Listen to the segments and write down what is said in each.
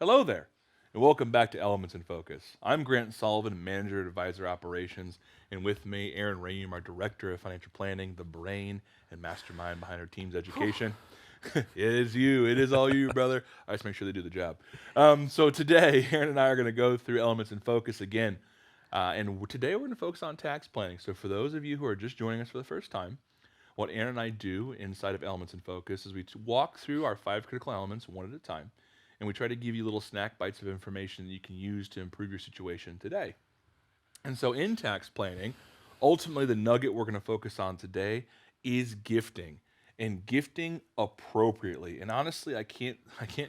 Hello there, and welcome back to Elements in Focus. I'm Grant Soliven, Manager of Advisor Operations, and with me, Aaron Rheaume, our Director of Financial Planning, the brain and mastermind behind our team's education. It is you. It is all you, brother. I just make sure they do the job. So today, Aaron and I are going to go through Elements in Focus again. Today we're going to focus on tax planning. So for those of you who are just joining us for the first time, what Aaron and I do inside of Elements in Focus is we walk through our 5 critical elements one at a time, and we try to give you little snack bites of information that you can use to improve your situation today. And so in tax planning, ultimately the nugget we're going to focus on today is gifting and gifting appropriately. And honestly, I can't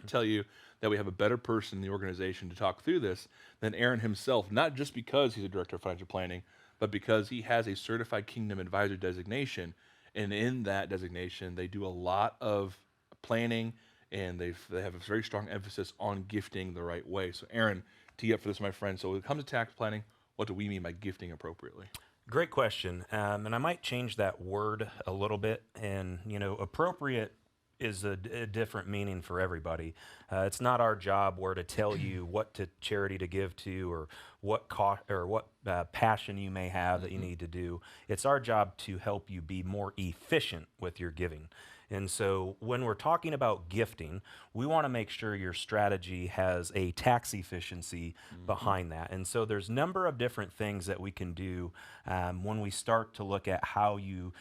tell you that we have a better person in the organization to talk through this than Aaron himself, not just because he's a director of financial planning, but because he has a certified kingdom advisor designation. And in that designation, they do a lot of planning and they have a very strong emphasis on gifting the right way. So Aaron, tee up for this, my friend. So when it comes to tax planning, what do we mean by gifting appropriately? Great question. And I might change that word a little bit. And, appropriate is a different meaning for everybody. It's not our job where to tell you what to charity to give to or what passion you may have that you need to do. It's our job to help you be more efficient with your giving. And so when we're talking about gifting, we want to make sure your strategy has a tax efficiency behind that. And so there's a number of different things that we can do when we start to look at how you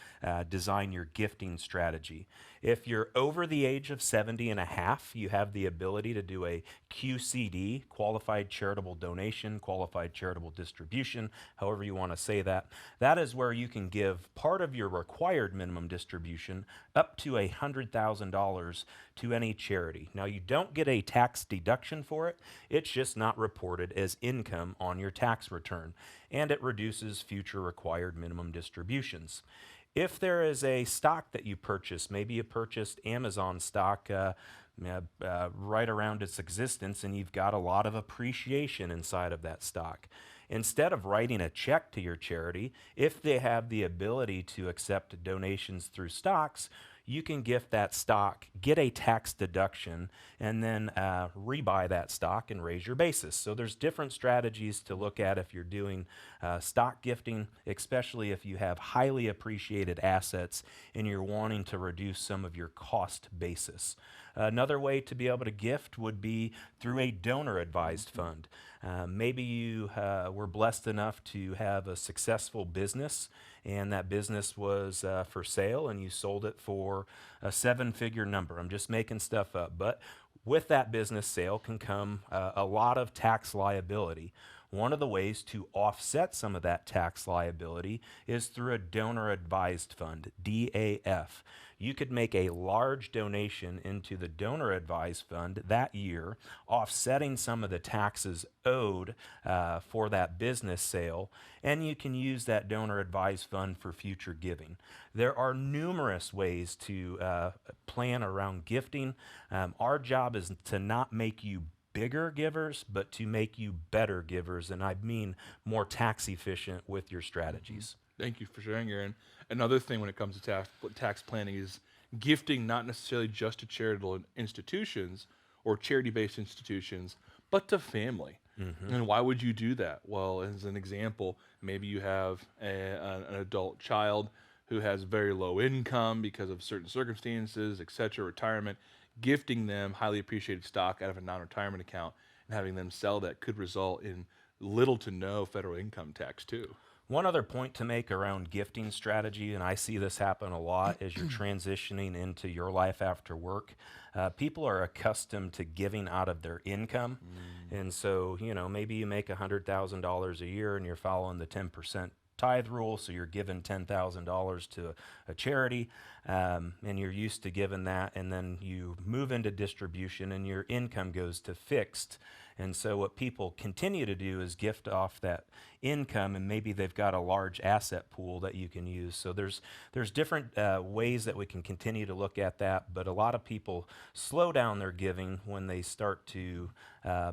design your gifting strategy. If you're over the age of 70 and a half, you have the ability to do a QCD, Qualified Charitable Donation, Qualified Charitable Distribution, however you want to say that. That is where you can give part of your required minimum distribution up to $100,000 to any charity. Now, you don't get a tax deduction for it. It's just not reported as income on your tax return, and it reduces future required minimum distributions. If there is a stock that you purchase, maybe you purchased Amazon stock right around its existence and you've got a lot of appreciation inside of that stock. Instead of writing a check to your charity, if they have the ability to accept donations through stocks, you can gift that stock, get a tax deduction, and then rebuy that stock and raise your basis. So there's different strategies to look at if you're doing stock gifting, especially if you have highly appreciated assets and you're wanting to reduce some of your cost basis. Another way to be able to gift would be through a donor-advised fund. Maybe you were blessed enough to have a successful business and that business was for sale and you sold it for a 7-figure number. I'm just making stuff up. But with that business sale can come a lot of tax liability. One of the ways to offset some of that tax liability is through a donor advised fund, DAF. You could make a large donation into the donor advised fund that year, offsetting some of the taxes owed for that business sale, and you can use that donor advised fund for future giving. There are numerous ways to plan around gifting. Our job is to not make you bigger givers, but to make you better givers, and I mean more tax efficient with your strategies. Thank you for sharing, Aaron. Another thing when it comes to tax planning is gifting not necessarily just to charitable institutions or charity-based institutions, but to family. And why would you do that? Well, as an example, maybe you have an adult child who has very low income because of certain circumstances, etc., retirement. Gifting them highly appreciated stock out of a non-retirement account and having them sell that could result in little to no federal income tax too. One other point to make around gifting strategy, and I see this happen a lot as you're transitioning into your life after work. People are accustomed to giving out of their income. And so, maybe you make $100,000 a year and you're following the 10% tithe rule, so you're giving $10,000 to a charity, and you're used to giving that, and then you move into distribution and your income goes to fixed. And so what people continue to do is gift off that income, and maybe they've got a large asset pool that you can use. So there's different ways that we can continue to look at that, but a lot of people slow down their giving when they start to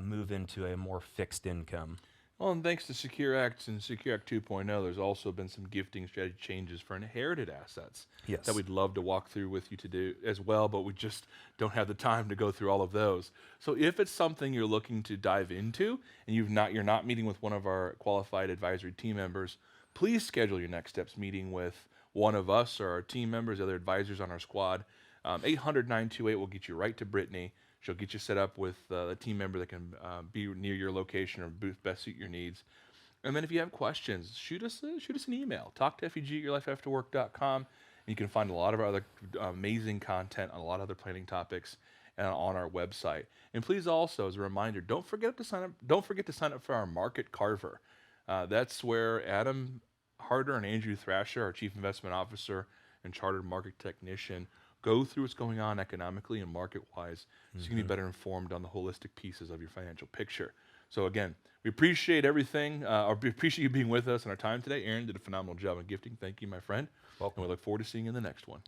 move into a more fixed income. Well, and thanks to Secure Act and Secure Act 2.0, there's also been some gifting strategy changes for inherited assets that Yes. we'd love to walk through with you to do as well, but we just don't have the time to go through all of those. So if it's something you're looking to dive into and you're not meeting with one of our qualified advisory team members, please schedule your next steps meeting with one of us or our team members, other advisors on our squad. 800-928 will get you right to Brittany. She'll get you set up with a team member that can be near your location or best suit your needs. And then if you have questions, shoot us an email. Talk to FEG at yourlifeafterwork.com. And you can find a lot of our other amazing content on a lot of other planning topics on our website. And please also, as a reminder, don't forget to sign up. Don't forget to sign up for our Market Carver. That's where Adam Harder and Andrew Thrasher, our Chief Investment Officer and Chartered Market Technician, go through what's going on economically and market-wise so you can be better informed on the holistic pieces of your financial picture. So again, we appreciate everything, we appreciate you being with us in our time today. Aaron did a phenomenal job in gifting. Thank you, my friend. Welcome. And we look forward to seeing you in the next one.